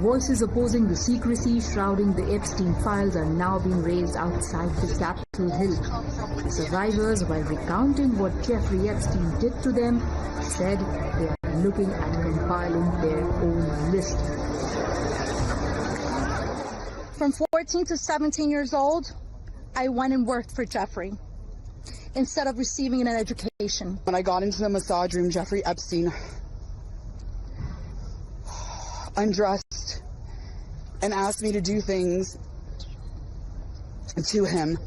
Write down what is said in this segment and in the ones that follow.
voices opposing the secrecy shrouding the Epstein files are now being raised outside the Capitol Hill. The survivors, while recounting what Jeffrey Epstein did to them, said they are looking at compiling their own list. From 14 to 17 years old, I went and worked for Jeffrey instead of receiving an education. When I got into the massage room, Jeffrey Epstein undressed and asked me to do things to him.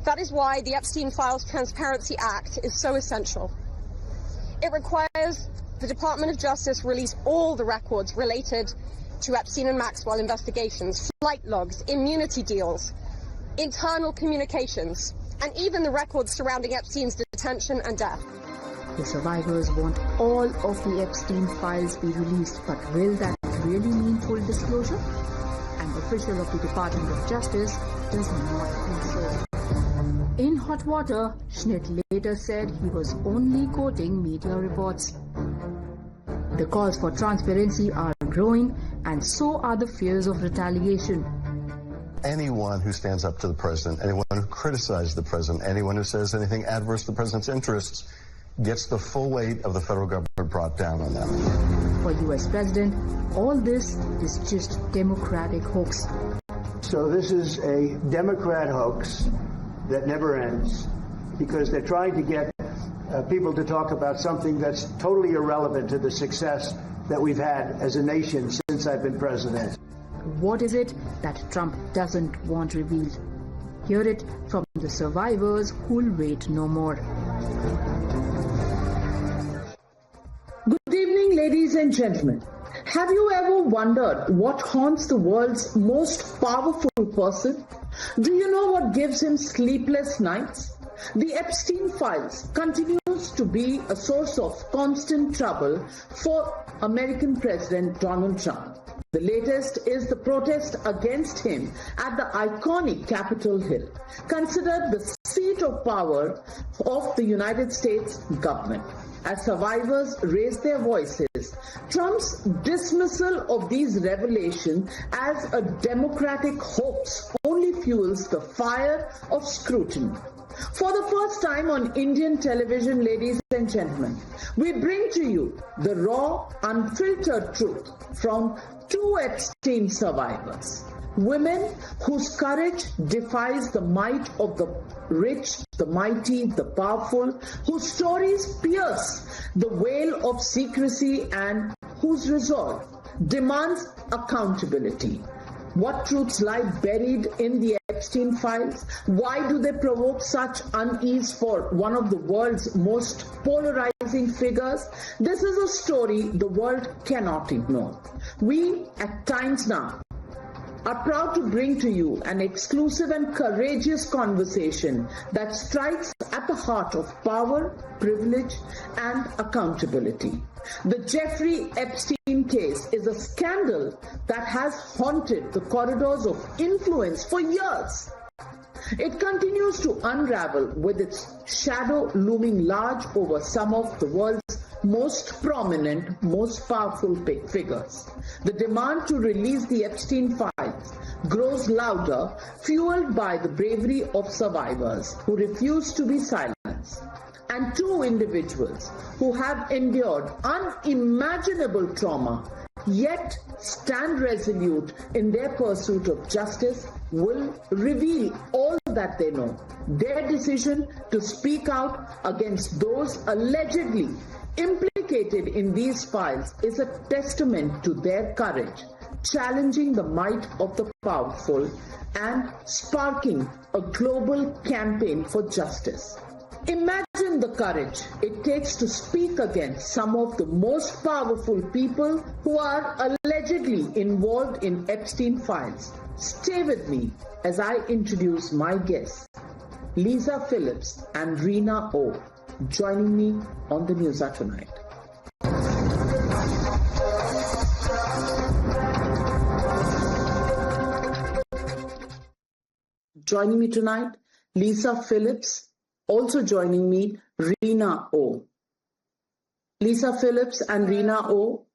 That is why the Epstein Files Transparency Act is so essential. It requires the Department of Justice release all the records related to Epstein and Maxwell investigations, flight logs, immunity deals, internal communications, and even the records surrounding Epstein's detention and death. The survivors want all of the Epstein files be released, but will that really mean full disclosure? An official of the Department of Justice does not think so. In hot water, Schnitt later said he was only quoting media reports. The calls for transparency are growing, and so are the fears of retaliation. Anyone who stands up to the president, anyone who criticizes the president, anyone who says anything adverse to the president's interests gets the full weight of the federal government brought down on them. For U.S. President, all this is just Democratic hoax. So this is a Democrat hoax that never ends because they're trying to get people to talk about something that's totally irrelevant to the success that we've had as a nation since I've been president. What is it that Trump doesn't want revealed? Hear it from the survivors who'll wait no more. Good evening, ladies and gentlemen. Have you ever wondered what haunts the world's most powerful person? Do you know what gives him sleepless nights? The Epstein Files continues to be a source of constant trouble for American President Donald Trump. The latest is the protest against him at the iconic Capitol Hill, considered the seat of power of the United States government. As survivors raise their voices, Trump's dismissal of these revelations as a Democratic hoax only fuels the fire of scrutiny. For the first time on Indian television, ladies and gentlemen, we bring to you the raw, unfiltered truth from two Epstein survivors. Women whose courage defies the might of the rich, the mighty, the powerful, whose stories pierce the veil of secrecy and whose resolve demands accountability. What truths lie buried in the Epstein files? Why do they provoke such unease for one of the world's most polarizing figures? This is a story the world cannot ignore. We, at Times Now, are proud to bring to you an exclusive and courageous conversation that strikes at the heart of power, privilege, and accountability. The Jeffrey Epstein case is a scandal that has haunted the corridors of influence for years. It continues to unravel with its shadow looming large over some of the world's most prominent, most powerful figures. The demand to release the Epstein files grows louder, fueled by the bravery of survivors who refuse to be silenced. And two individuals who have endured unimaginable trauma yet stand resolute in their pursuit of justice will reveal all that they know. Their decision to speak out against those allegedly implicated in these files is a testament to their courage, challenging the might of the powerful and sparking a global campaign for justice. Imagine the courage it takes to speak against some of the most powerful people who are allegedly involved in Epstein files. Stay with me as I introduce my guests, Lisa Phillips and Rina Oh, joining me on the Newshour tonight. Joining me tonight, Lisa Phillips. Also joining me, Reena Oh. Lisa Phillips and Reena Oh,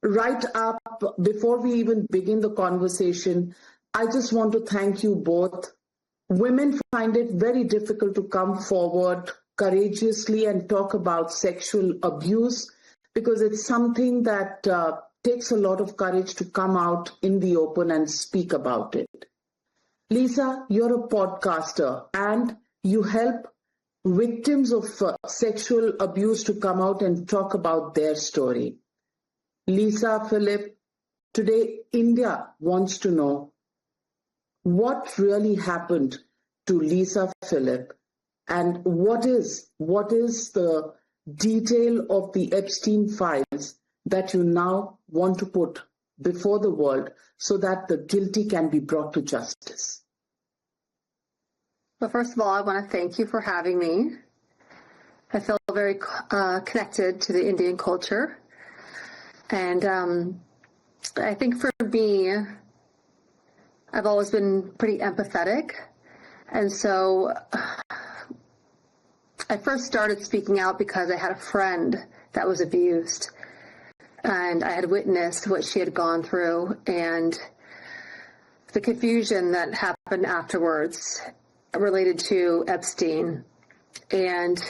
right up before we even begin the conversation, I just want to thank you both. Women find it very difficult to come forward courageously and talk about sexual abuse because it's something that takes a lot of courage to come out in the open and speak about it. Lisa, you're a podcaster and you help victims of sexual abuse to come out and talk about their story. Lisa Phillips, today India wants to know what really happened to Lisa Phillips and what is the detail of the Epstein Files that you now want to put before the world so that the guilty can be brought to justice. Well, first of all, I want to thank you for having me. I feel very connected to the Indian culture. And I think for me, I've always been pretty empathetic. And so I first started speaking out because I had a friend that was abused. And I had witnessed what she had gone through and the confusion that happened afterwards related to Epstein. And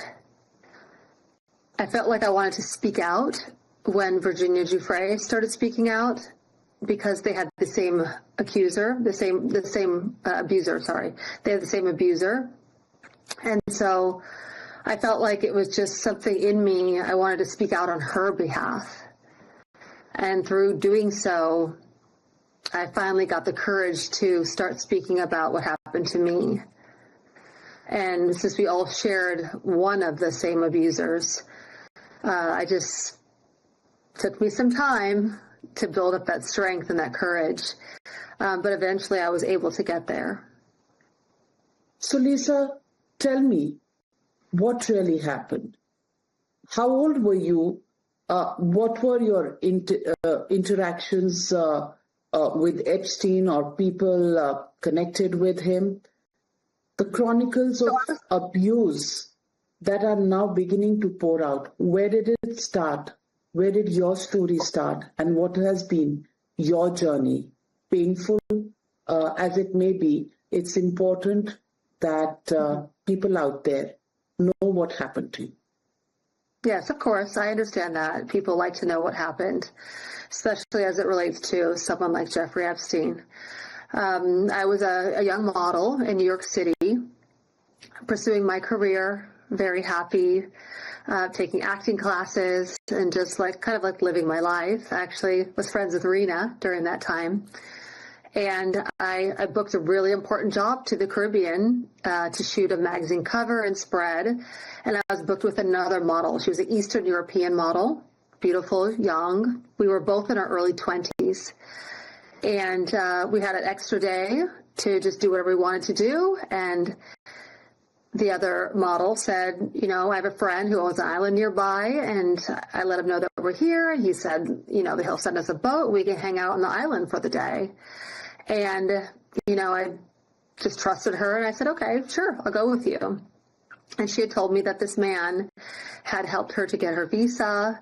I felt like I wanted to speak out when Virginia Giuffre started speaking out because they had the same abuser. They had the same abuser. And so I felt like it was just something in me. I wanted to speak out on her behalf. And through doing so, I finally got the courage to start speaking about what happened to me. And since we all shared one of the same abusers, I just took me some time to build up that strength and that courage. But eventually I was able to get there. So Lisa, tell me, what really happened? How old were you? What were your interactions with Epstein or people connected with him? The chronicles of abuse that are now beginning to pour out. Where did it start? Where did your story start? And what has been your journey? Painful as it may be, it's important that people out there know what happened to you. Yes, of course. I understand that. People like to know what happened, especially as it relates to someone like Jeffrey Epstein. I was a young model in New York City, pursuing my career, very happy, taking acting classes and just kind of living my life. I actually was friends with Reena during that time. And I booked a really important job to the Caribbean to shoot a magazine cover and spread. And I was booked with another model. She was an Eastern European model, beautiful, young. We were both in our early 20s. And we had an extra day to just do whatever we wanted to do. And the other model said, I have a friend who owns an island nearby. And I let him know that we're here. And he said, he'll send us a boat. We can hang out on the island for the day. And, I just trusted her. And I said, okay, sure, I'll go with you. And she had told me that this man had helped her to get her visa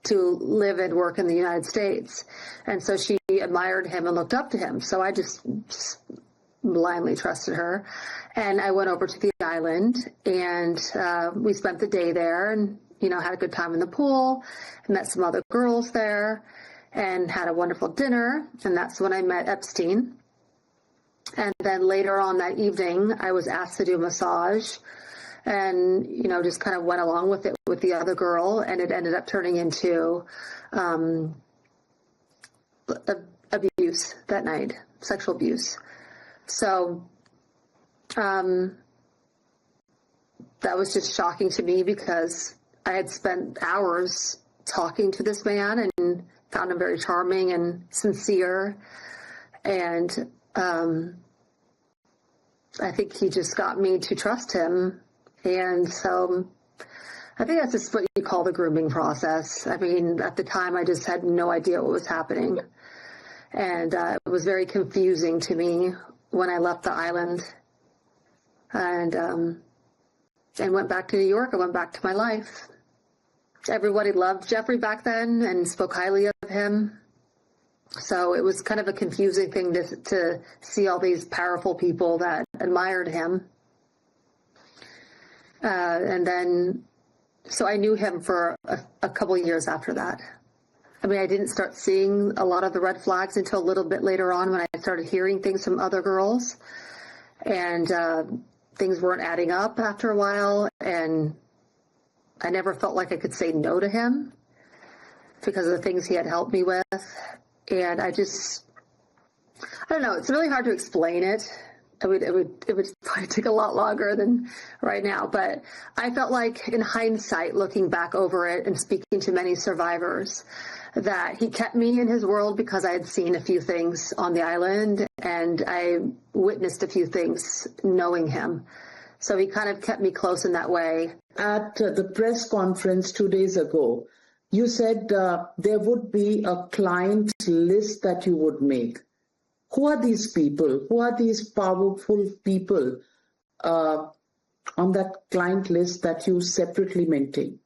to live and work in the United States. And so she admired him and looked up to him. So I just blindly trusted her. And I went over to the island and we spent the day there and, had a good time in the pool, met some other girls there and had a wonderful dinner. And that's when I met Epstein. And then later on that evening, I was asked to do a massage. And, just kind of went along with it with the other girl, and it ended up turning into abuse that night, sexual abuse. So that was just shocking to me because I had spent hours talking to this man and found him very charming and sincere. And I think he just got me to trust him. And so I think that's just what you call the grooming process. I mean, at the time, I just had no idea what was happening. And it was very confusing to me when I left the island and went back to New York. I went back to my life. everybody loved Jeffrey back then and spoke highly of him. So it was kind of a confusing thing to see all these powerful people that admired him. And then, so I knew him for a couple of years after that. I mean, I didn't start seeing a lot of the red flags until a little bit later on when I started hearing things from other girls. And things weren't adding up after a while. And I never felt like I could say no to him because of the things he had helped me with. And I don't know, it's really hard to explain it. It would probably take a lot longer than right now. But I felt like in hindsight, looking back over it and speaking to many survivors, that he kept me in his world because I had seen a few things on the island and I witnessed a few things knowing him. So he kind of kept me close in that way. At the press conference 2 days ago, you said there would be a client list that you would make. Who are these people? Who are these powerful people on that client list that you separately maintain?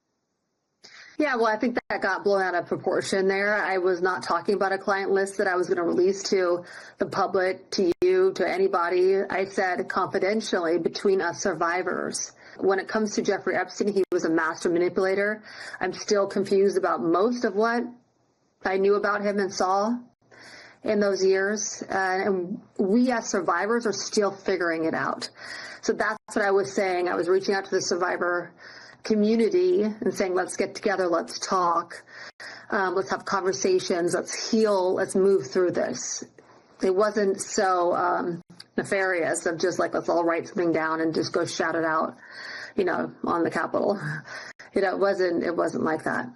Yeah, well, I think that got blown out of proportion there. I was not talking about a client list that I was going to release to the public, to you, to anybody. I said confidentially between us survivors. When it comes to Jeffrey Epstein, he was a master manipulator. I'm still confused about most of what I knew about him and saw in those years. And we as survivors are still figuring it out. So that's what I was saying. I was reaching out to the survivor community and saying, let's get together, let's talk, let's have conversations, let's heal, let's move through this. It wasn't so nefarious of just like, let's all write something down and just go shout it out, on the Capitol. It wasn't like that.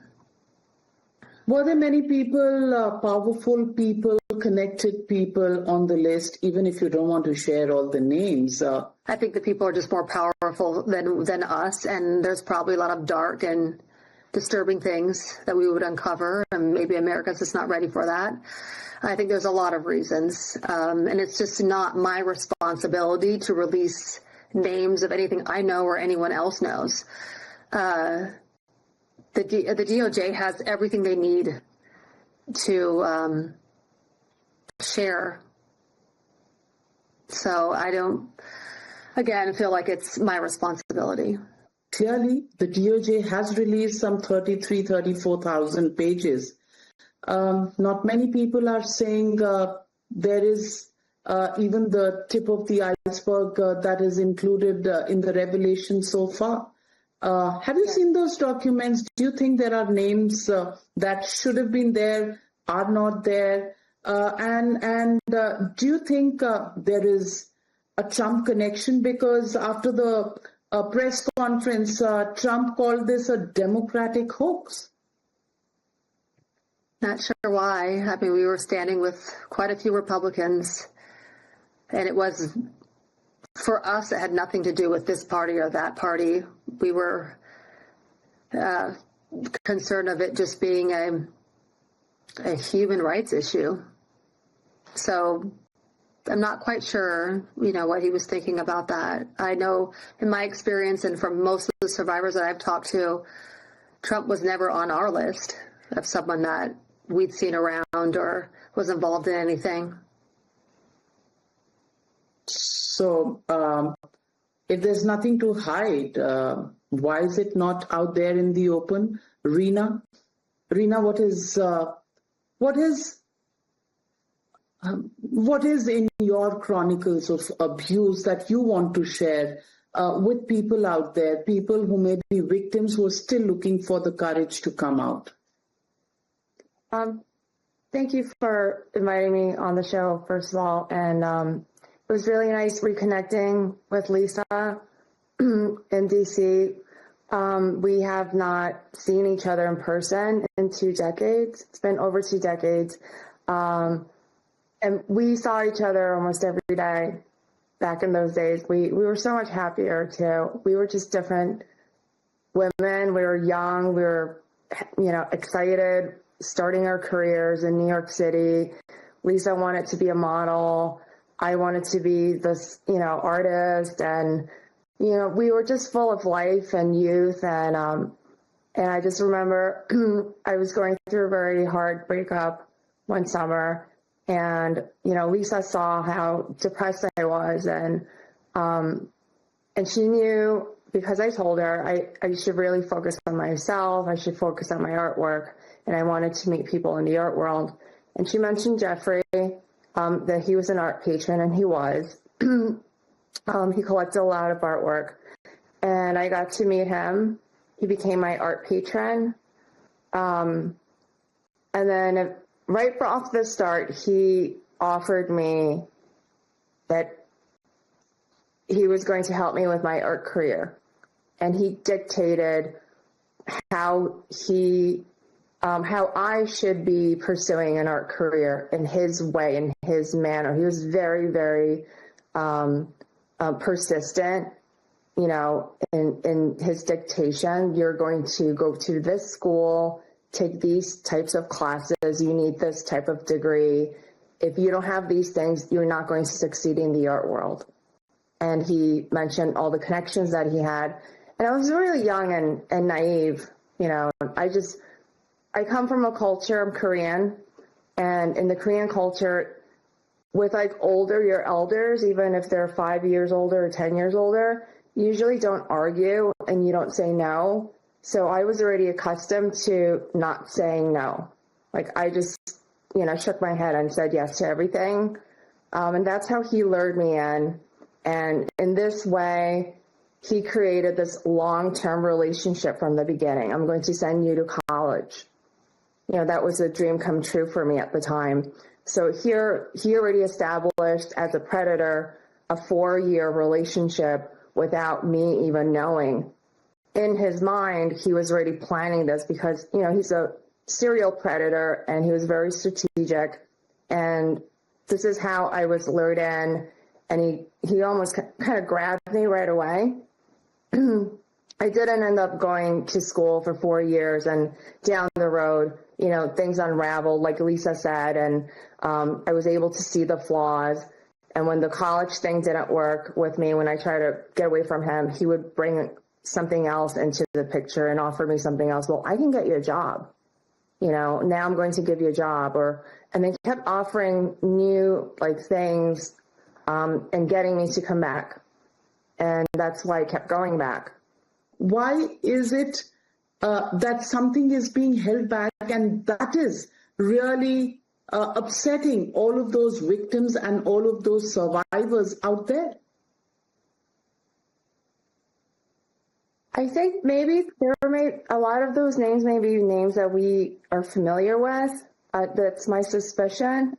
Were there many people, powerful people, connected people on the list, even if you don't want to share all the names? I think the people are just more powerful than us, and there's probably a lot of dark and disturbing things that we would uncover, and maybe America's just not ready for that. I think there's a lot of reasons, and it's just not my responsibility to release names of anything I know or anyone else knows. The DOJ has everything they need to share. So I don't, again, feel like it's my responsibility. Clearly, the DOJ has released some 34,000 pages. Not many people are saying there is even the tip of the iceberg that is included in the revelation so far. Have you seen those documents? Do you think there are names that should have been there, are not there? And do you think there is a Trump connection? Because after the press conference, Trump called this a Democratic hoax. Not sure why. I mean, we were standing with quite a few Republicans, and it was, for us, it had nothing to do with this party or that party. We were concerned of it just being a human rights issue. So I'm not quite sure, what he was thinking about that. I know in my experience and from most of the survivors that I've talked to, Trump was never on our list of someone that we'd seen around or was involved in anything. So if there's nothing to hide, why is it not out there in the open? Reena, what is in your chronicles of abuse that you want to share with people out there, people who may be victims who are still looking for the courage to come out? Thank you for inviting me on the show, first of all. And it was really nice reconnecting with Lisa in D.C. We have not seen each other in person in 2 decades. It's been over 2 decades. And we saw each other almost every day back in those days. We were so much happier, too. We were just different women. We were young. We were, excited, starting our careers in New York City. Lisa wanted to be a model. I wanted to be this, artist. And, we were just full of life and youth. And And I just remember I was going through a very hard breakup one summer, and, you know, Lisa saw how depressed I was, and she knew, because I told her I should really focus on myself, I should focus on my artwork, and I wanted to meet people in the art world. And she mentioned Jeffrey, that he was an art patron, and he was. He collected a lot of artwork, and I got to meet him. He became my art patron. And then right off the start, he offered me that he was going to help me with my art career. And he dictated how I should be pursuing an art career in his way, in his manner. He was very, very persistent, you know, in his dictation. You're going to go to this school, take these types of classes, you need this type of degree. If you don't have these things, you're not going to succeed in the art world. And he mentioned all the connections that he had. And I was really young and naive, you know. I come from a culture, I'm Korean, and in the Korean culture, with like your elders, even if they're 5 years older or 10 years older, you usually don't argue and you don't say no. So I was already accustomed to not saying no. Like I just, you know, shook my head and said yes to everything. And that's how he lured me in. And in this way, he created this long-term relationship from the beginning. I'm going to send you to college. You know, that was a dream come true for me at the time. So here, he already established as a predator a 4-year relationship without me even knowing. In his mind, he was already planning this because, you know, he's a serial predator and he was very strategic. And this is how I was lured in. And he almost kind of grabbed me right away. I didn't end up going to school for 4 years, and down the road, you know, things unraveled, like Lisa said, and I was able to see the flaws. And when the college thing didn't work with me, when I tried to get away from him, he would bring something else into the picture and offer me something else. Well, I can get you a job. You know, now I'm going to give you a job. And they kept offering new like things and getting me to come back. And that's why I kept going back. Why is it that something is being held back, and that is really upsetting all of those victims and all of those survivors out there? I think maybe a lot of those names may be names that we are familiar with. That's my suspicion.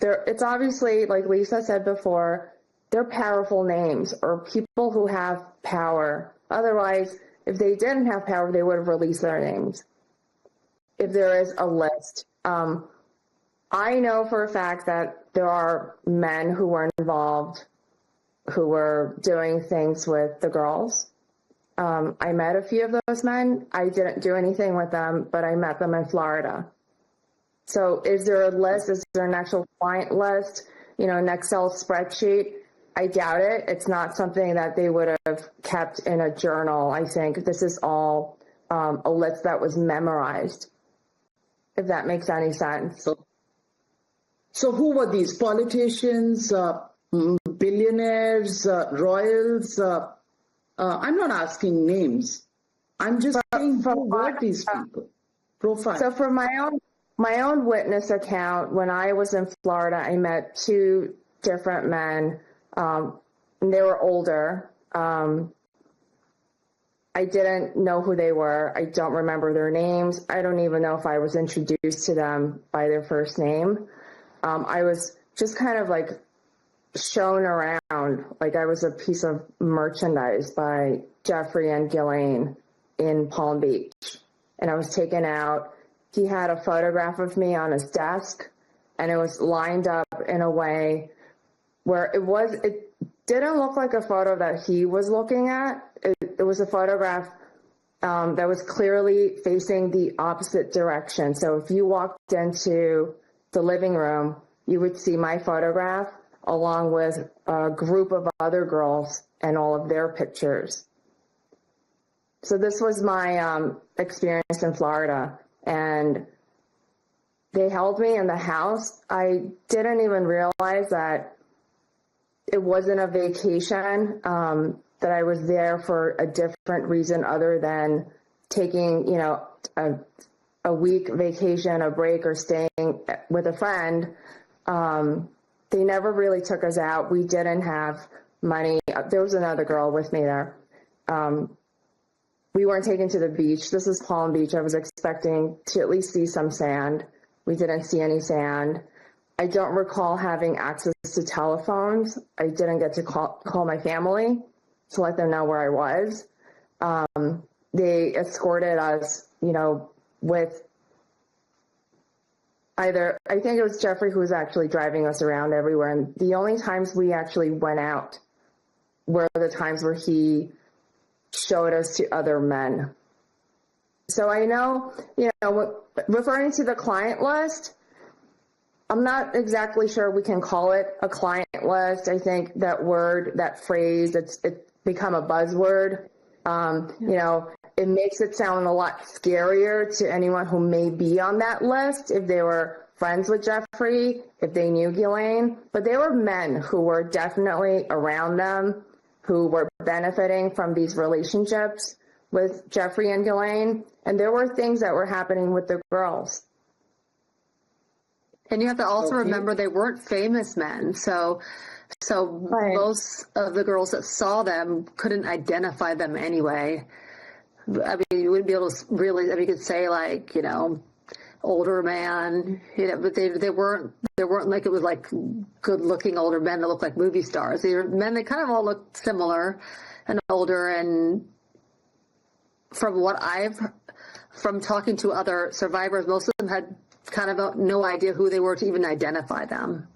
It's obviously, like Lisa said before, they're powerful names or people who have power. Otherwise, if they didn't have power, they would have released their names. If there is a list. I know for a fact that there are men who were involved who were doing things with the girls. I met a few of those men. I didn't do anything with them, but I met them in Florida. So is there a list? Is there an actual client list? You know, an Excel spreadsheet? I doubt it. It's not something that they would have kept in a journal. I think this is all a list that was memorized, if that makes any sense. So who were these? Politicians, billionaires, royals? I'm not asking names. I'm just saying who were these people? Profile. So for my own witness account, when I was in Florida, I met 2 different men. They were older. I didn't know who they were. I don't remember their names. I don't even know if I was introduced to them by their first name. I was just kind of like shown around like I was a piece of merchandise by Jeffrey and Ghislaine in Palm Beach. And I was taken out. He had a photograph of me on his desk, and it was lined up in a way where it didn't look like a photo that he was looking at. It was a photograph that was clearly facing the opposite direction. So if you walked into the living room, you would see my photograph along with a group of other girls and all of their pictures. So this was my experience in Florida, and they held me in the house. I didn't even realize that it wasn't a vacation, that I was there for a different reason other than taking, a week vacation, a break, or staying with a friend. They never really took us out. We didn't have money. There was another girl with me there. We weren't taken to the beach. This is Palm Beach. I was expecting to at least see some sand. We didn't see any sand. I don't recall having access to telephones. I didn't get to call my family to let them know where I was. They escorted us, with either, I think it was Jeffrey who was actually driving us around everywhere. And the only times we actually went out were the times where he showed us to other men. So I know, referring to the client list, I'm not exactly sure we can call it a client list. I think that word, that phrase, it's become a buzzword. It makes it sound a lot scarier to anyone who may be on that list if they were friends with Jeffrey, if they knew Ghislaine. But there were men who were definitely around them, who were benefiting from these relationships with Jeffrey and Ghislaine. And there were things that were happening with the girls. And you have to also remember they weren't famous men. So right. Most of the girls that saw them couldn't identify them anyway. I mean, you wouldn't be able to really, you could say like, older man, but they weren't like, it was like good looking older men that looked like movie stars. They were men that kind of all looked similar and older. And from talking to other survivors, most of them had kind of no idea who they were to even identify them.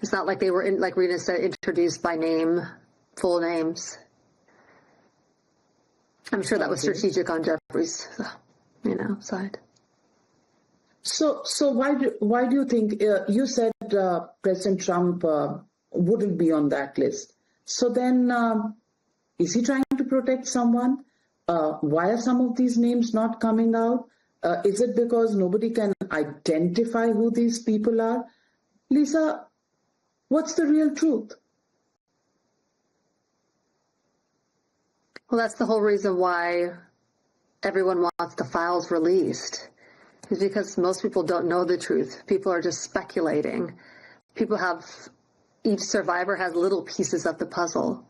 It's not like they were, like Reena said, introduced by name, full names. I'm sure that was strategic on Jeffrey's, side. So why do you think you said President Trump wouldn't be on that list? So then, is he trying to protect someone? Why are some of these names not coming out? Is it because nobody can identify who these people are? Lisa, what's the real truth? Well, that's the whole reason why everyone wants the files released, is because most people don't know the truth. People are just speculating. Each survivor has little pieces of the puzzle.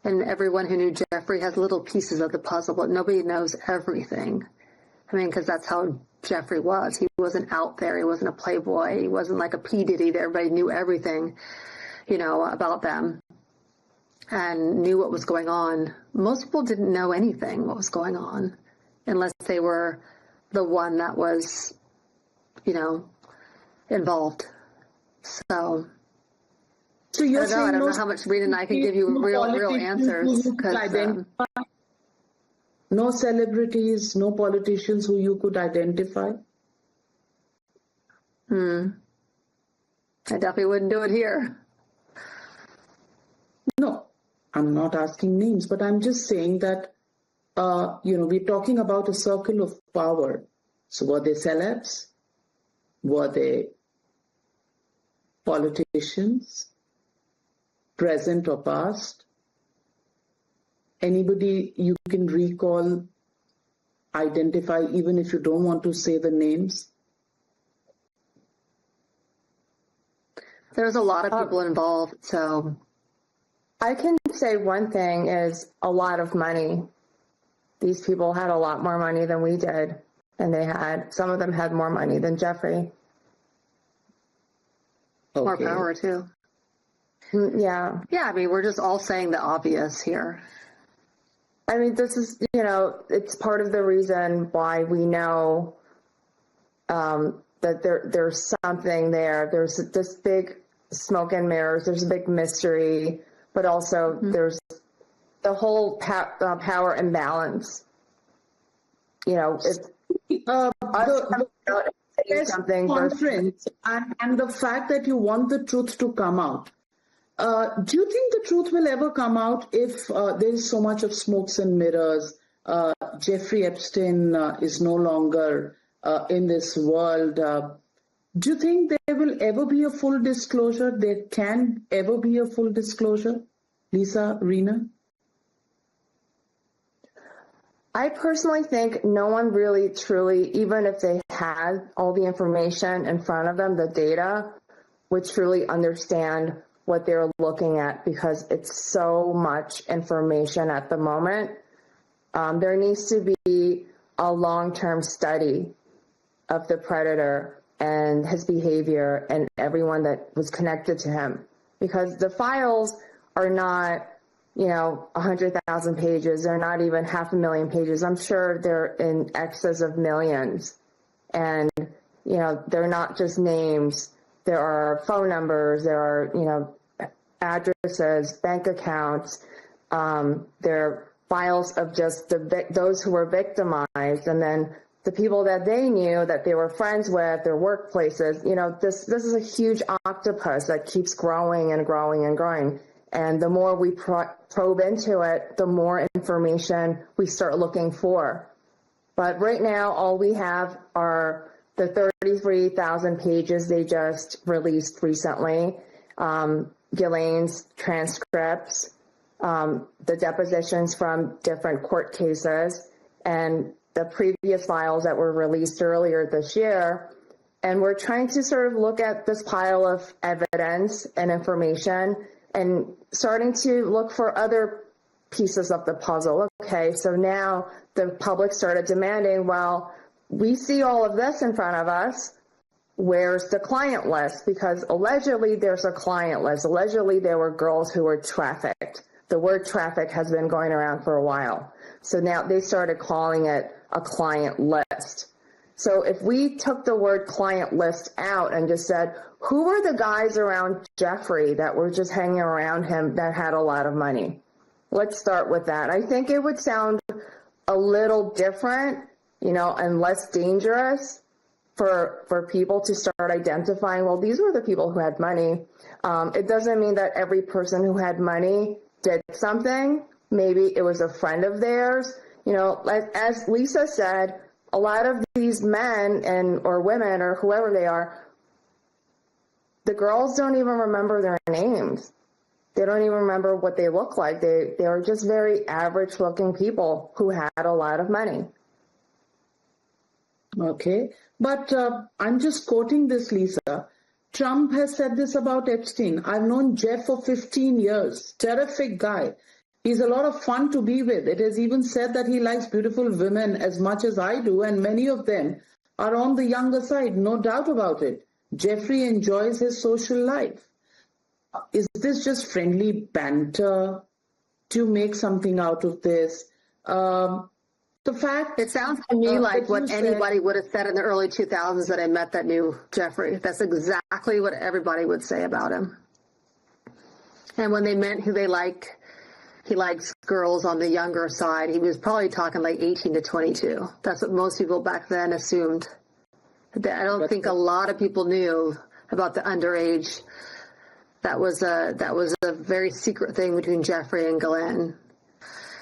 And everyone who knew Jeffrey has little pieces of the puzzle, but nobody knows everything. I mean, because that's how Jeffrey was. He wasn't out there. He wasn't a playboy. He wasn't like a P. Diddy that everybody knew everything, about them and knew what was going on. Most people didn't know anything what was going on unless they were the one that was, involved. So you're I don't know how much Reena and I can give you real answers. No celebrities, no politicians who you could identify? I definitely wouldn't do it here. No, I'm not asking names, but I'm just saying that, we're talking about a circle of power. So were they celebs? Were they politicians, present or past? Anybody you can recall, identify, even if you don't want to say the names? There's a lot of people involved, so. I can say one thing is a lot of money. These people had a lot more money than we did, and some of them had more money than Jeffrey. Okay. More power, too. Yeah. Yeah, I mean, we're just all saying the obvious here. I mean, this is, it's part of the reason why we know that there's something there. There's this big smoke and mirrors. There's a big mystery, but also there's the whole power imbalance. Something conference and the fact that you want the truth to come out. Do you think the truth will ever come out if there is so much of smokes and mirrors? Jeffrey Epstein is no longer in this world. Do you think there will ever be a full disclosure? There can ever be a full disclosure? Lisa, Reena? I personally think no one really truly, even if they had all the information in front of them, the data, would truly understand what they're looking at because it's so much information at the moment. There needs to be a long-term study of the predator and his behavior and everyone that was connected to him because the files are not 100,000 pages. They're not even 500,000 pages. I'm sure they're in excess of millions. And, they're not just names. There are phone numbers. There are, addresses, bank accounts. There are files of just those who were victimized. And then the people that they knew, that they were friends with, their workplaces. This is a huge octopus that keeps growing and growing and growing. And the more we probe into it, the more information we start looking for. But right now, all we have are the 33,000 pages they just released recently, Ghislaine's transcripts, the depositions from different court cases, and the previous files that were released earlier this year. And we're trying to sort of look at this pile of evidence and information and starting to look for other pieces of the puzzle. Okay, so now the public started demanding, well, we see all of this in front of us. Where's the client list? Because allegedly there's a client list. Allegedly there were girls who were trafficked. The word traffic has been going around for a while. So now they started calling it a client list. So if we took the word client list out and just said, who were the guys around Jeffrey that were just hanging around him that had a lot of money? Let's start with that. I think it would sound a little different, and less dangerous for people to start identifying, well, these were the people who had money. It doesn't mean that every person who had money did something. Maybe it was a friend of theirs. As Lisa said, a lot of these men or women or whoever they are, the girls don't even remember their names. They don't even remember what they look like. They were just very average looking people who had a lot of money. Okay, but I'm just quoting this, Lisa. Trump has said this about Epstein. I've known Jeff for 15 years. Terrific guy. He's a lot of fun to be with. It is even said that he likes beautiful women as much as I do, and many of them are on the younger side, no doubt about it. Jeffrey enjoys his social life. Is this just friendly banter to make something out of this? The fact... It sounds to me like what anybody would have said in the early 2000s that I met that new Jeffrey. That's exactly what everybody would say about him. And when they meant who they like, he likes girls on the younger side. He was probably talking like 18 to 22. That's what most people back then assumed. I don't think a lot of people knew about the underage. That was a very secret thing between Jeffrey and Ghislaine.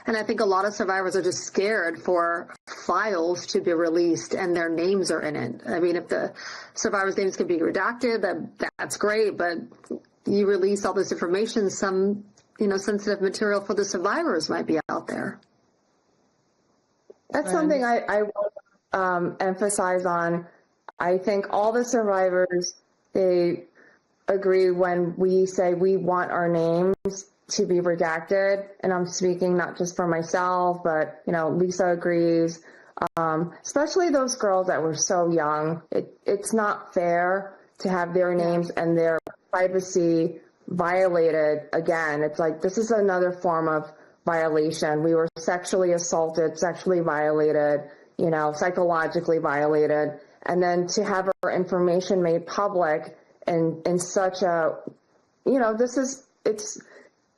And I think a lot of survivors are just scared for files to be released and their names are in it. I mean, if the survivors' names can be redacted, that's great, but you release all this information, some sensitive material for the survivors might be out there. That's something I will emphasize on. I think all the survivors, they agree when we say we want our names to be redacted, and I'm speaking not just for myself, but Lisa agrees. Especially those girls that were so young. It's not fair to have their names and their privacy violated again. It's like this is another form of violation. We were sexually assaulted, sexually violated, psychologically violated, and then to have our information made public in such a,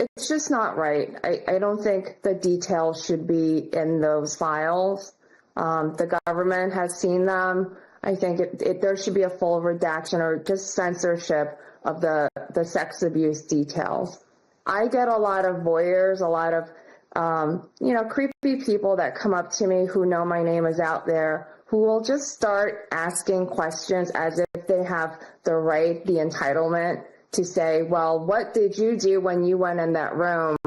it's just not right. I don't think the details should be in those files. The government has seen them. I think there should be a full redaction or just censorship of the sex abuse details. I get a lot of voyeurs, a lot of, creepy people that come up to me who know my name is out there, who will just start asking questions as if they have the right, the entitlement to say, well, what did you do when you went in that room?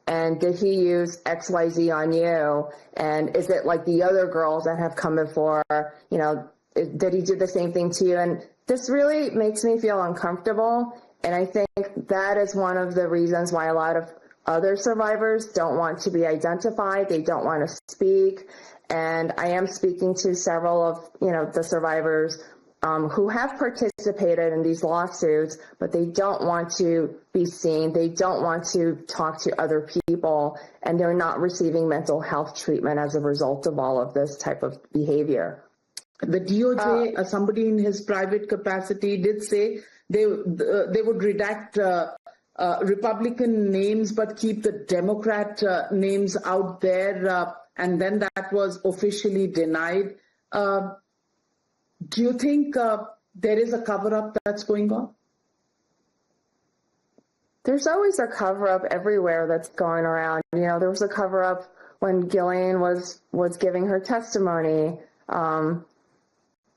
And did he use XYZ on you? And is it like the other girls that have come before? Did he do the same thing to you? And this really makes me feel uncomfortable. And I think that is one of the reasons why a lot of other survivors don't want to be identified. They don't want to speak. And I am speaking to several of, the survivors who have participated in these lawsuits, but they don't want to be seen. They don't want to talk to other people, and they're not receiving mental health treatment as a result of all of this type of behavior. The DOJ, somebody in his private capacity, did say they would redact Republican names but keep the Democrat names out there, and then that was officially denied. Do you think there is a cover-up that's going on? There's always a cover-up everywhere that's going around. There was a cover-up when Gillian was giving her testimony.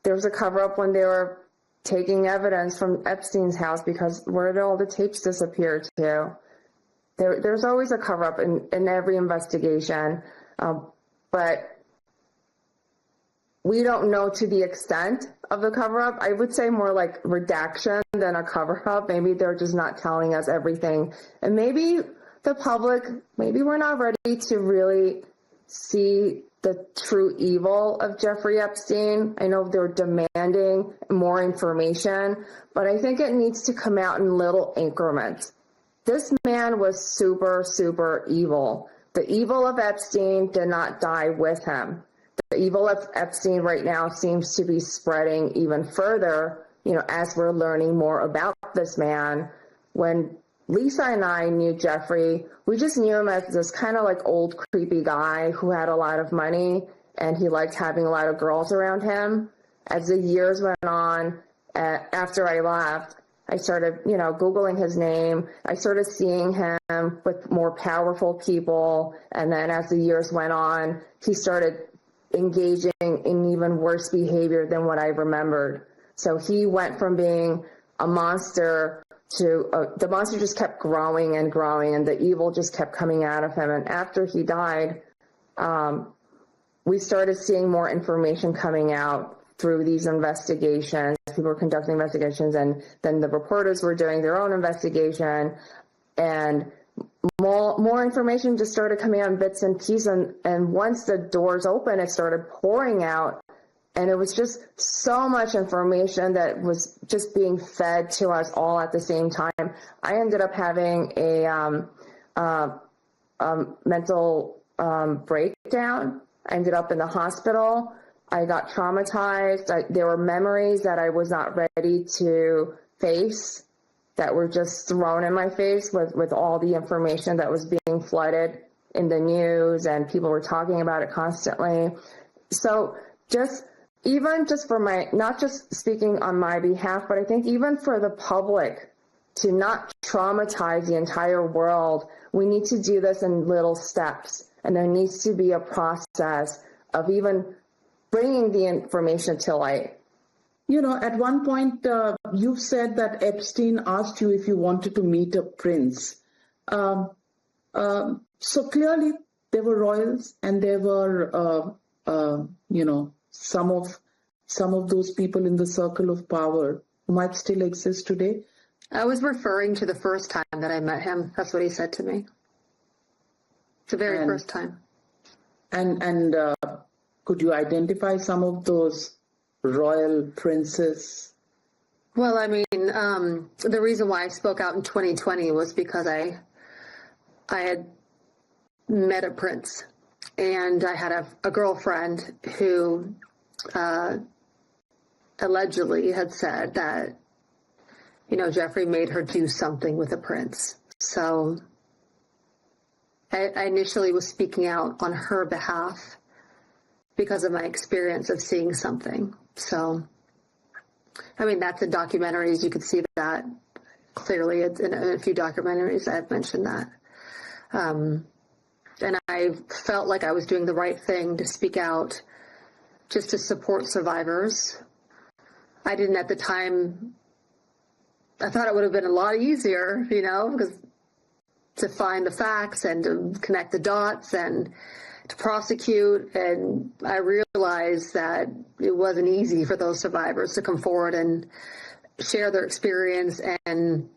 There was a cover-up when they were taking evidence from Epstein's house, because where did all the tapes disappear to? There's always a cover-up in every investigation, but we don't know to the extent of the cover-up. I would say more like redaction than a cover-up. Maybe they're just not telling us everything. And maybe the public, maybe we're not ready to really see the true evil of Jeffrey Epstein. I know they're demanding more information, but I think it needs to come out in little increments. This man was super, super evil. The evil of Epstein did not die with him. The evil of Epstein right now seems to be spreading even further, as we're learning more about this man. When Lisa and I knew Jeffrey, we just knew him as this kind of like old creepy guy who had a lot of money, and he liked having a lot of girls around him. As the years went on, after I left, I started, Googling his name. I started seeing him with more powerful people. And then as the years went on, he started engaging in even worse behavior than what I remembered. So he went from being a monster to the monster just kept growing and growing, and the evil just kept coming out of him. And after he died, we started seeing more information coming out through these investigations. People were conducting investigations, and then the reporters were doing their own investigation, and more information just started coming out in bits and pieces. And once the doors opened, it started pouring out. And it was just so much information that was just being fed to us all at the same time. I ended up having a mental breakdown. I ended up in the hospital. I got traumatized. There were memories that I was not ready to face, that were just thrown in my face with all the information that was being flooded in the news, and people were talking about it constantly. So even for not just speaking on my behalf, but I think even for the public to not traumatize the entire world, we need to do this in little steps. And there needs to be a process of even bringing the information to light. At one point, you've said that Epstein asked you if you wanted to meet a prince. So clearly there were royals, and there were, some of those people in the circle of power who might still exist today. I was referring to the first time that I met him. That's what he said to me. The very first time. And could you identify some of those royal princes? Well, I mean, the reason why I spoke out in 2020 was because I had met a prince, and I had a girlfriend who allegedly had said that, Jeffrey made her do something with a prince. So I initially was speaking out on her behalf because of my experience of seeing something. So, I mean, that's in documentaries. You could see that. clearly. It's in a few documentaries I've mentioned that. And I felt like I was doing the right thing to speak out just to support survivors. I didn't at the time, I thought it would have been a lot easier, because to find the facts and to connect the dots and to prosecute. And I realized that it wasn't easy for those survivors to come forward and share their experience and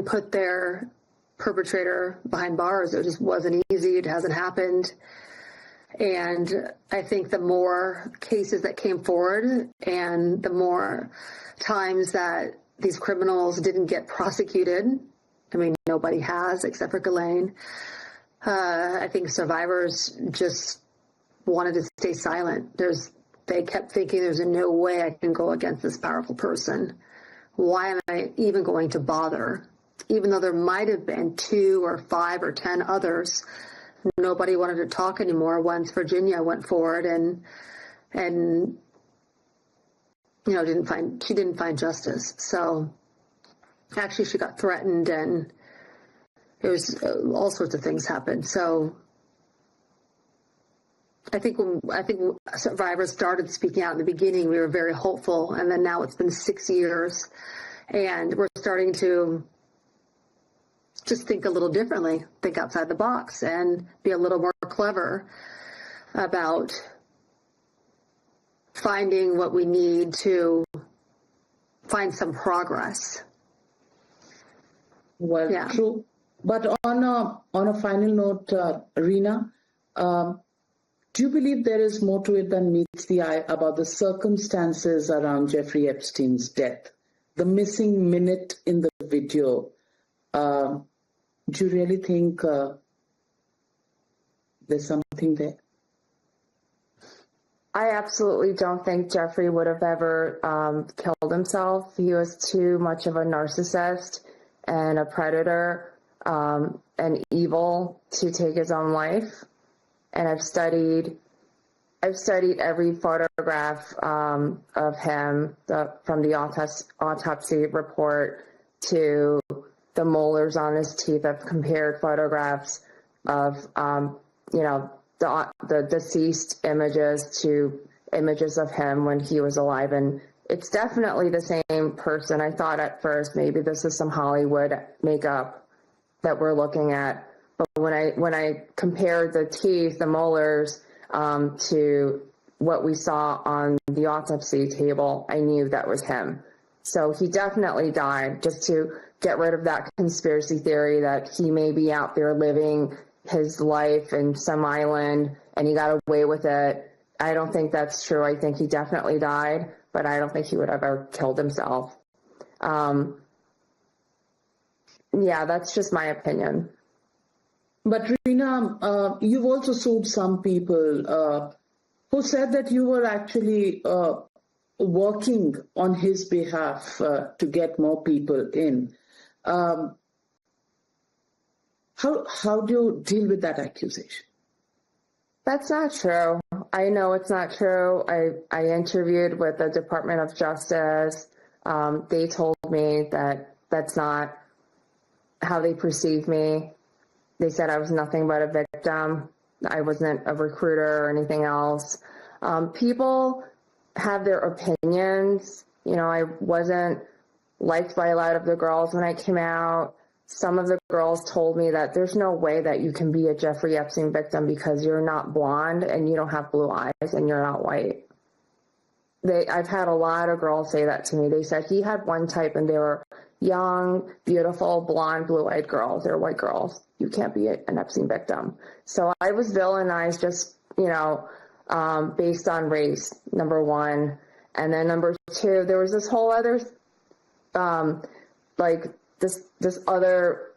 put their perpetrator behind bars. It just wasn't easy. It hasn't happened. And I think the more cases that came forward and the more times that these criminals didn't get prosecuted, I mean, nobody has except for Ghislaine, I think survivors just wanted to stay silent. They kept thinking there's no way I can go against this powerful person. Why am I even going to bother? Even though there might have been 2 or 5 or 10 others, nobody wanted to talk anymore once Virginia went forward and didn't find justice. So actually she got threatened and there was all sorts of things happened. So I think when survivors started speaking out in the beginning, we were very hopeful, and then now it's been 6 years and we're starting to just think a little differently, think outside the box and be a little more clever about finding what we need to find some progress. Well, Yeah. true. But on a final note, Reena, do you believe there is more to it than meets the eye about the circumstances around Jeffrey Epstein's death? The missing minute in the video. Do you really think there's something there? I absolutely don't think Jeffrey would have ever killed himself. He was too much of a narcissist and a predator and evil to take his own life. And I've studied every photograph of him from the autopsy report to the molars on his teeth. I've compared photographs of the deceased images to images of him when he was alive, and it's definitely the same person. I thought at first maybe this is some Hollywood makeup that we're looking at, but when I compared the teeth, the molars, to what we saw on the autopsy table, I knew that was him. So he definitely died, just to get rid of that conspiracy theory that he may be out there living his life in some island and he got away with it. I don't think that's true. I think he definitely died, but I don't think he would have ever killed himself. Yeah, that's just my opinion. But Reena, you've also sued some people who said that you were actually working on his behalf to get more people in. How do you deal with that accusation? That's not true. I know it's not true. I interviewed with the Department of Justice. They told me that that's not how they perceive me. They said I was nothing but a victim. I wasn't a recruiter or anything else. People have their opinions. I wasn't liked by a lot of the girls when I came out. Some of the girls told me that there's no way that you can be a Jeffrey Epstein victim because you're not blonde and you don't have blue eyes and you're not white. I've had a lot of girls say that to me. They said he had one type and they were young, beautiful, blonde, blue-eyed girls. They're white girls. You can't be an Epstein victim. So I was villainized just, based on race, number one. And then number two, there was this whole other, this other,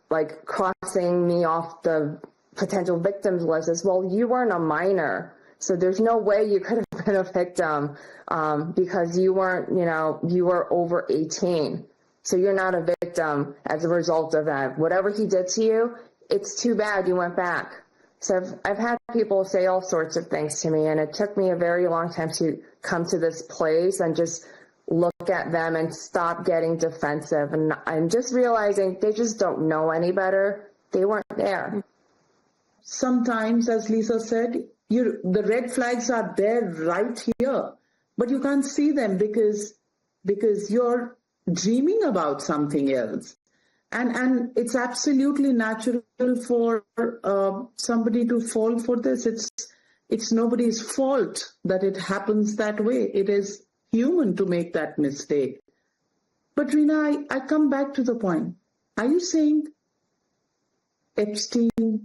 crossing me off the potential victims list as, well, you weren't a minor. So there's no way you could have been a victim because you weren't, you were over 18. So you're not a victim as a result of that. Whatever he did to you, it's too bad you went back. So I've had people say all sorts of things to me, and it took me a very long time to come to this place and just look at them and stop getting defensive. And I'm just realizing they just don't know any better. They weren't there. Sometimes, as Lisa said, the red flags are there right here, but you can't see them because you're dreaming about something else. And it's absolutely natural for somebody to fall for this. It's nobody's fault that it happens that way. It is human to make that mistake. But Reena, I come back to the point. Are you saying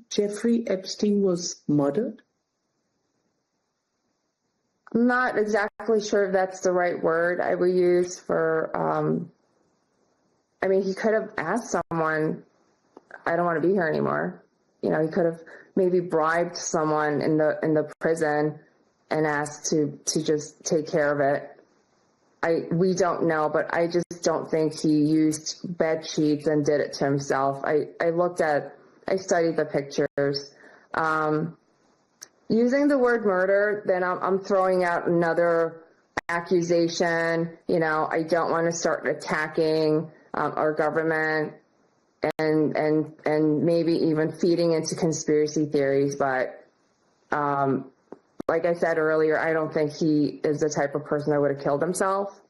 Jeffrey Epstein was murdered? I'm not exactly sure if that's the right word I would use for, he could have asked someone, I don't want to be here anymore. He could have maybe bribed someone in the prison and asked to just take care of it. We don't know, but I just don't think he used bed sheets and did it to himself. I studied the pictures. Using the word murder, then I'm throwing out another accusation. I don't want to start attacking our government and maybe even feeding into conspiracy theories. But like I said earlier, I don't think he is the type of person that would have killed himself.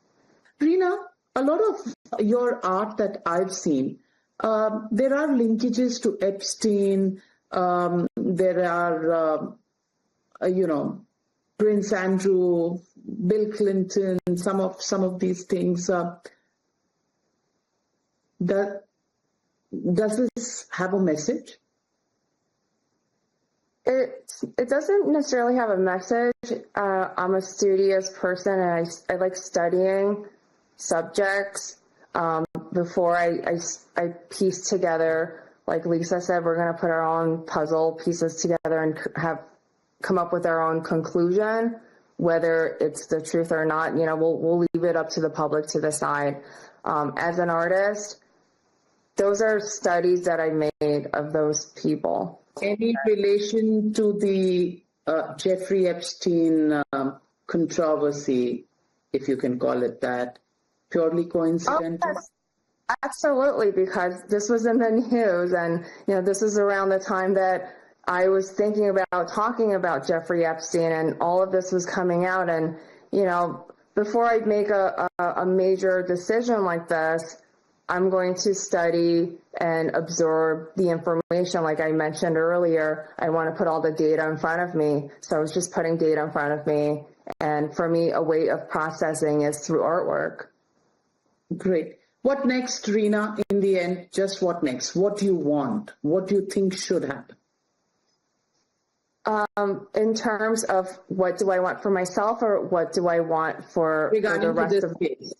Reena, a lot of your art that I've seen, there are linkages to Epstein. There are, Prince Andrew, Bill Clinton, some of these things. Does this have a message? It doesn't necessarily have a message. I'm a studious person, and I like studying subjects. Before I piece together, like Lisa said, we're going to put our own puzzle pieces together and come up with our own conclusion. Whether it's the truth or not, we'll leave it up to the public to decide. As an artist, those are studies that I made of those people. Any relation to the Jeffrey Epstein controversy, if you can call it that, purely coincidental? Oh, yes. Absolutely, because this was in the news, and this is around the time that I was thinking about talking about Jeffrey Epstein, and all of this was coming out. And before I make a major decision like this, I'm going to study and absorb the information. Like I mentioned earlier, I want to put all the data in front of me. So I was just putting data in front of me. And for me, a way of processing is through artwork. Great. What next, Reena, in the end? Just what next? What do you want? What do you think should happen? In terms of what do I want for myself, or what do I want for the rest of the case?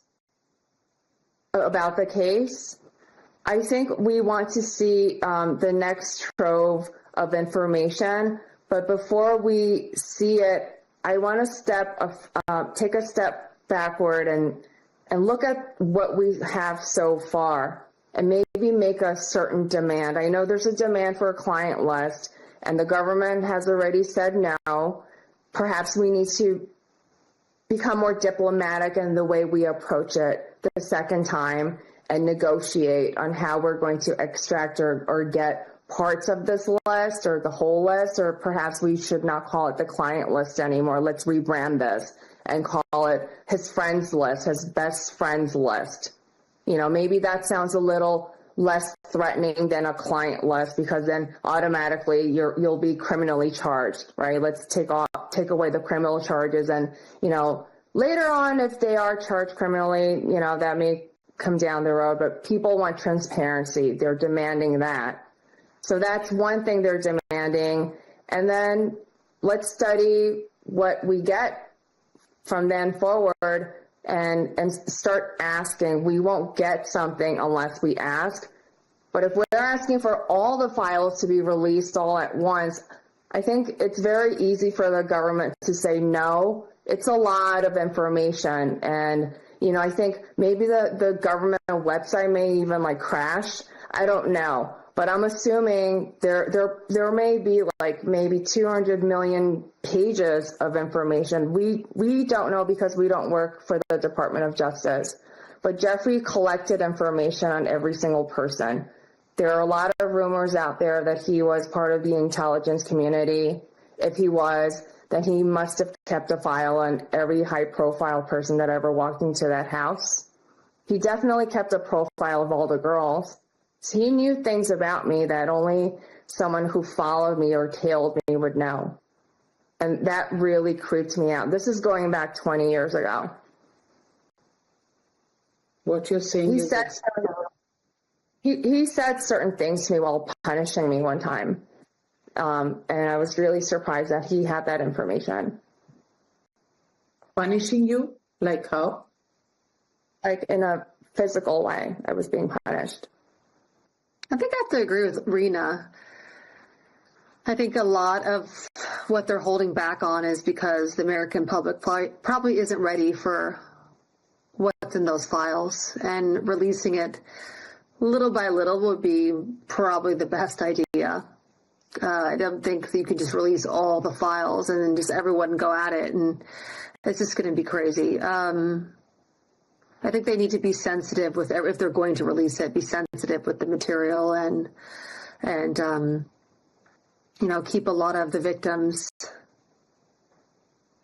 About the case, I think we want to see the next trove of information. But before we see it, I want to take a step backward and look at what we have so far and maybe make a certain demand. I know there's a demand for a client list, and the government has already said no. Perhaps we need to become more diplomatic in the way we approach it the second time and negotiate on how we're going to extract or get parts of this list or the whole list, or perhaps we should not call it the client list anymore. Let's rebrand this and call it his friends list, his best friends list. Maybe that sounds a little less threatening than a client list, because then automatically you'll be criminally charged, right? Let's take away the criminal charges, and later on, if they are charged criminally, that may come down the road, but people want transparency. They're demanding that. So that's one thing they're demanding. And then let's study what we get from then forward and start asking. We won't get something unless we ask. But if we're asking for all the files to be released all at once, I think it's very easy for the government to say no. It's a lot of information. And, I think maybe the government website may even crash. I don't know. but I'm assuming there may be like maybe 200 million pages of information. We don't know because we don't work for the Department of Justice. But Jeffrey collected information on every single person. There are a lot of rumors out there that he was part of the intelligence community. If he was, then he must have kept a file on every high-profile person that ever walked into that house. He definitely kept a profile of all the girls. So he knew things about me that only someone who followed me or tailed me would know. And that really creeped me out. This is going back 20 years ago. What you're saying is he said certain things to me while punishing me one time. And I was really surprised that he had that information. punishing you? Like how? Like in a physical way, I was being punished. I think I have to agree with Reena. I think a lot of what they're holding back on is because the American public probably isn't ready for what's in those files, and releasing it little by little would be probably the best idea. I don't think you could just release all the files and then just everyone go at it, and it's just going to be crazy. I think they need to be sensitive with, if they're going to release it, be sensitive with the material and you know, keep a lot of the victims'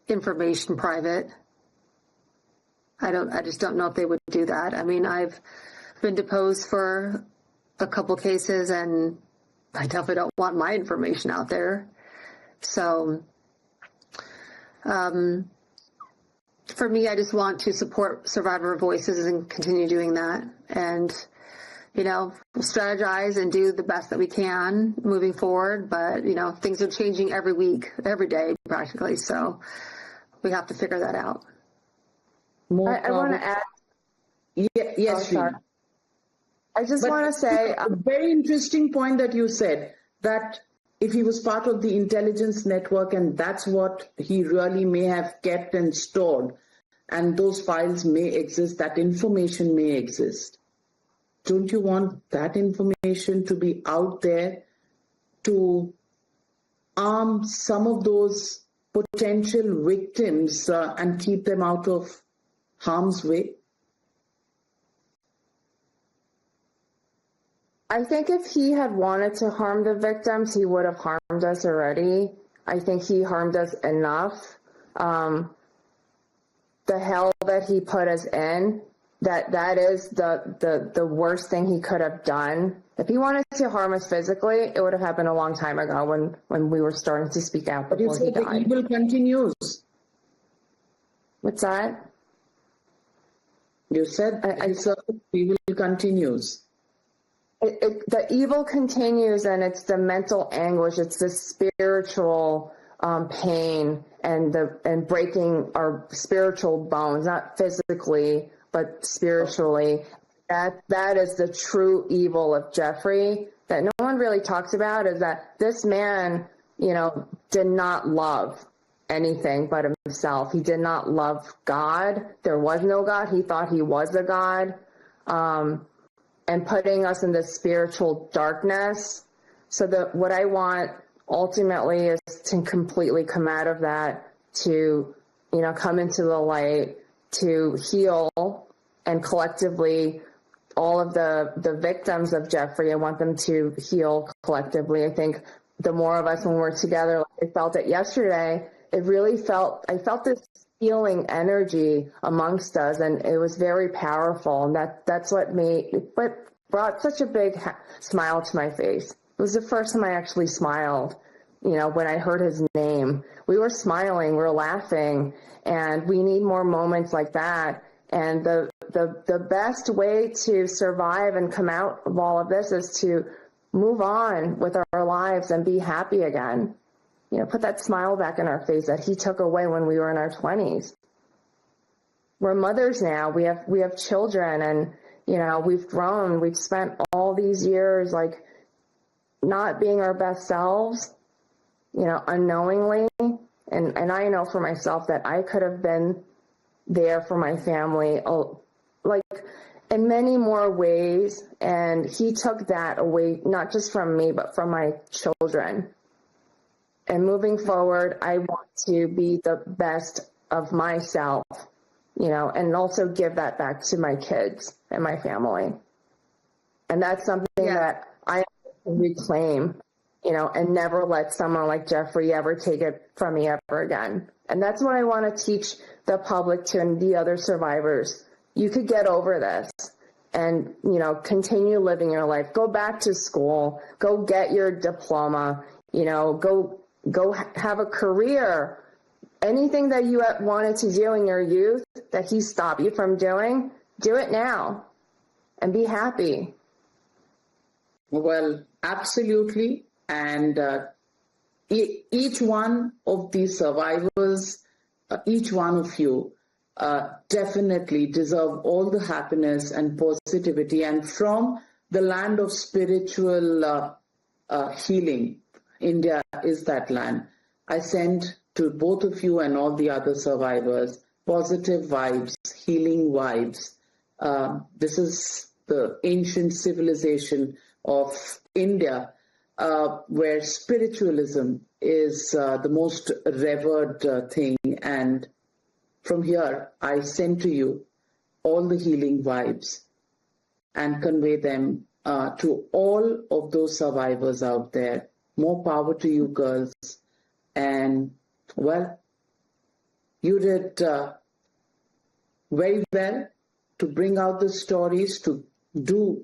information private. I just don't know if they would do that. I mean, I've been deposed for a couple cases, and I definitely don't want my information out there. So, for me, I just want to support survivor voices and continue doing that. And, you know, we'll strategize and do the best that we can moving forward. But, you know, things are changing every week, every day practically. So we have to figure that out. I want to add. Yes, sorry. I just want to say a very interesting point that you said, that if he was part of the intelligence network and that's what he really may have kept and stored, and those files may exist, that information may exist. Don't you want that information to be out there to arm some of those potential victims and keep them out of harm's way? I think if he had wanted to harm the victims, he would have harmed us already. I think he harmed us enough. The hell that he put us in, that is the worst thing he could have done. If he wanted to harm us physically, it would have happened a long time ago when we were starting to speak out before he died. But you said the evil continues. What's that? You said the evil continues. The evil continues, and it's the mental anguish, it's the spiritual pain and breaking our spiritual bones, not physically, but spiritually. That is the true evil of Jeffrey that no one really talks about, is that this man, you know, did not love anything but himself. He did not love God. There was no God. He thought he was a God. And putting us in this spiritual darkness. So that what I want ultimately is to completely come out of that, to, you know, come into the light, to heal, and collectively all of the victims of Jeffrey, I want them to heal collectively. I think the more of us when we're together, like I felt it yesterday, I felt this healing energy amongst us, and it was very powerful, and that's what brought such a big smile to my face. It was the first time I actually smiled, you know, when I heard his name. We were smiling, we were laughing, and we need more moments like that. And the best way to survive and come out of all of this is to move on with our lives and be happy again. You know, put that smile back in our face that he took away when we were in our 20s. We're mothers now. We have children, and, you know, we've grown. We've spent all these years, like, not being our best selves, you know, unknowingly. And I know for myself that I could have been there for my family. Like, in many more ways, and he took that away, not just from me, but from my children. And moving forward, I want to be the best of myself, and also give that back to my kids and my family. And that's something that I reclaim, and never let someone like Jeffrey ever take it from me ever again. And that's what I want to teach the public to and the other survivors. You could get over this and, continue living your life. Go back to school. Go get your diploma. Go have a career. Anything that you wanted to do in your youth that he stopped you from doing, do it now and be happy. Well, absolutely. And each one of these survivors, each one of you, definitely deserve all the happiness and positivity. And from the land of spiritual healing, India is that land. I send to both of you and all the other survivors positive vibes, healing vibes. This is the ancient civilization of India, where spiritualism is the most revered thing. And from here, I send to you all the healing vibes and convey them to all of those survivors out there. More power to you, girls. And, well, you did very well to bring out the stories, to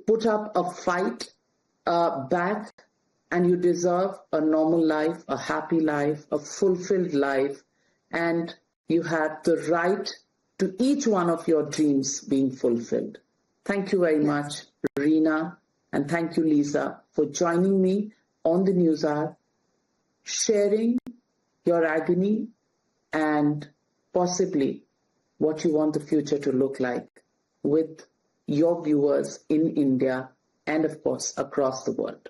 put up a fight back, and you deserve a normal life, a happy life, a fulfilled life, and you have the right to each one of your dreams being fulfilled. Thank you very much, Reena, and thank you, Lisa, for joining me on the News Hour, sharing your agony and possibly what you want the future to look like with your viewers in India and, of course, across the world.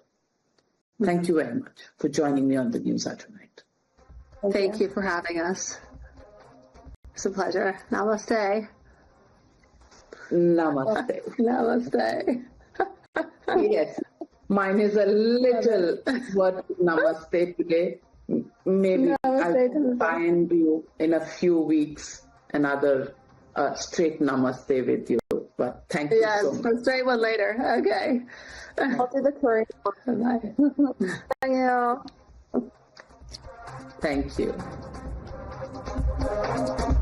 Thank you very much for joining me on the News Hour tonight. Thank you for having us. It's a pleasure. Namaste. Namaste. Namaste. Yes, mine is a little word namaste today. Maybe I'll find you in a few weeks, another straight namaste with you. But thank you so much. Yes, straight one later. Okay. I'll do the curry. Bye. Thank you. Thank you.